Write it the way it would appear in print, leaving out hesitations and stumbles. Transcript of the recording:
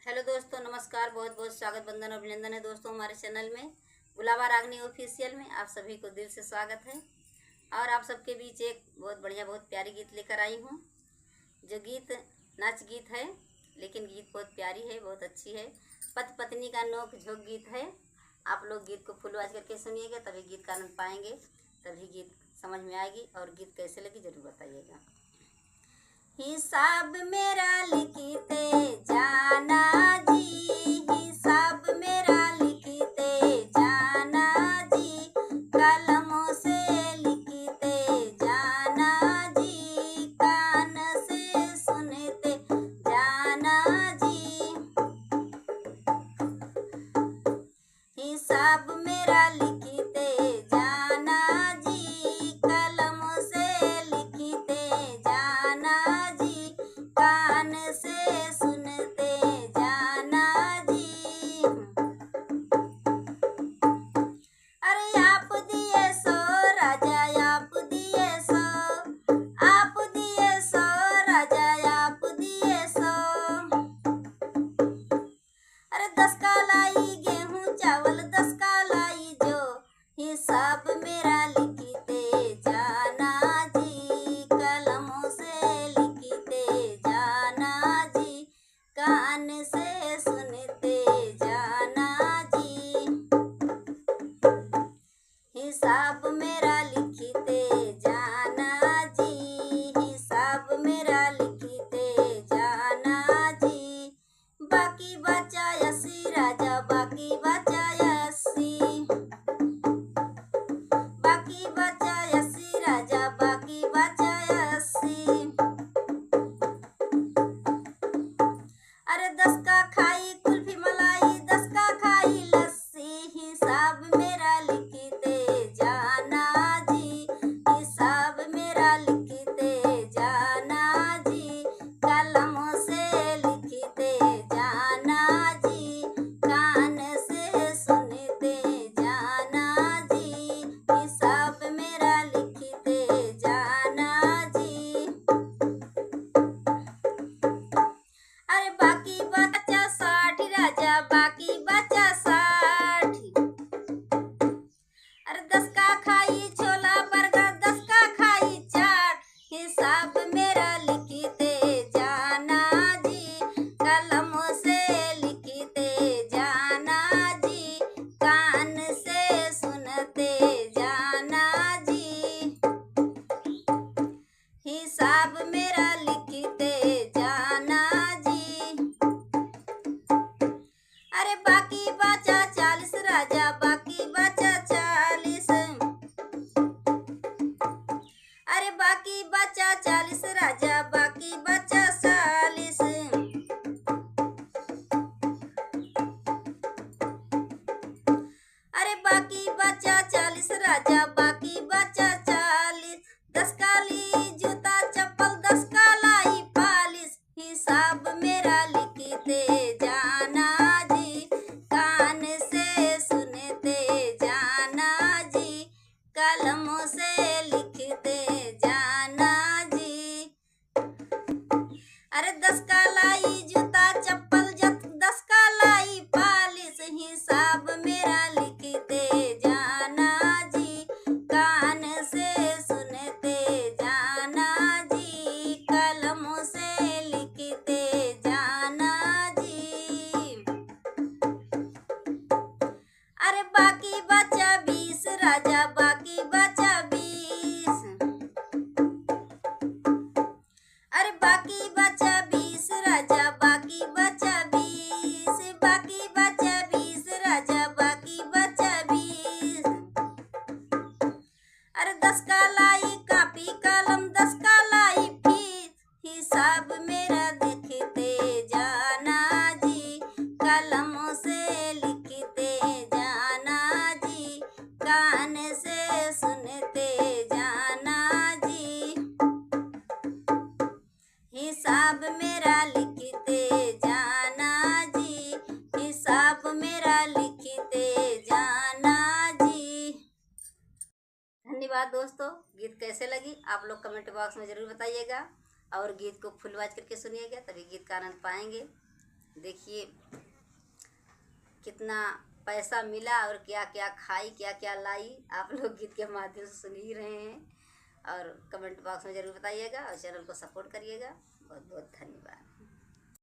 Hello दोस्तों, नमस्कार। बहुत बहुत स्वागत, वंदन और अभिनंदन है दोस्तों हमारे चैनल में गुलाबा रागनी ऑफिशियल में। आप सभी को दिल से स्वागत है। और आप सबके बीच एक बहुत बढ़िया, बहुत प्यारी गीत लेकर आई हूँ। जो गीत नाच गीत है, लेकिन गीत बहुत प्यारी है, बहुत अच्छी है। पति पत्नी का नोक झोंक गीत है। आप लोग गीत को फुल आवाज करके सुनिएगा, तभी गीत का आनंद पाएंगे, तभी गीत समझ में आएगी। और गीत कैसे लगी जरूर बताइएगा। हिसाब मेरा लिखते जाना जी, हिसाब मेरा लिखते जाना जी, कलमों से लिखते जाना जी, कान से सुनते जाना जी। हिसाब मेरा लिखते जाना जी, कलमों से लिखते जाना जी, कान से सुनते जाना जी। अरे आप दिए सो राजा, आप दिए सो, आप दिए सो राजा, आप दिए सो। अरे 10 का लाई गेहूं चावल, 10 का लाई जो, हिसाब मेरा लिखते जाना जी, कलमों से लिखते जाना जी, कान से सुनते जाना जी। हिसाब मेरा लिखते जाना जी, हिसाब मेरा लिखते जाना जी। बाकी बचा 80 राजा, बाकी बचा 80, बाकी बचा 80 राजा, बाकी बचा 80। अरे 10 का खाई कुल्फी मलाई, 10 का खाई लस्सी, हिसाब मेरा लिखते जाना जी, हिसाब मेरा लिखते जाना जी, कलमों से लिखते जाना जी, कान से सुनते जाना जी, हिसाब मेरा लिखते जाना जी। अरे बाकी बचा 60 राजा, बाकी बचा 60। अरे 10 का खाई छोला बर्गर, 10 का खाई चाट, हिसाब मेरा लिखते जाना जी, कलमों से लिखते जाना जी, कान से सुनते जाना जी। हिसाब मेरा लिखते जाना जी। अरे बाकी बचा 40 राजा, बाकी बचा 40। अरे बाकी बचा 40 राजा, बाकी बचा 40। अरे बाकी बचा 40 राजा, बाकी बचा 40। 10 का ली जूता चप्पल, 10 का लाई पालिश, हिसाब मेरा लिखते जाना जी, कान से सुनते जाना जी, कलमों से लिखते जाना जी। अरे 10 का लाई जूता चप्पल, 10 का लाई पालिश, हिसाब मेरा लिखते जाना जी, कान से सुनते जाना जी, कलमों से लिखते जाना जी। अरे बाकी बचा 20 राजा, बाकी बचा 20। अरे बाकी बचा 20 राजा, बाकी बचा 20, बाकी बचा 20 राजा, बाकी बचा 20। अरे 10 का लाई कापी कलम, 10 का लाई फीस, हिसाब मेरा लिखते जाना जी, कलमों से लिखते जाना जी, कान से सुनते जाना जी। हिसाब मेरा लिखते जाना जी, हिसाब मेरा लिखते जाना जी। धन्यवाद दोस्तों। गीत कैसे लगी आप लोग कमेंट बॉक्स में ज़रूर बताइएगा, और गीत को फुल आवाज करके सुनिएगा, तभी गीत का आनंद पाएंगे। देखिए कितना पैसा मिला और क्या क्या खाई, क्या क्या लाई, आप लोग गीत के माध्यम से सुन ही रहे हैं। और कमेंट बॉक्स में ज़रूर बताइएगा और चैनल को सपोर्ट करिएगा। बहुत बहुत धन्यवाद।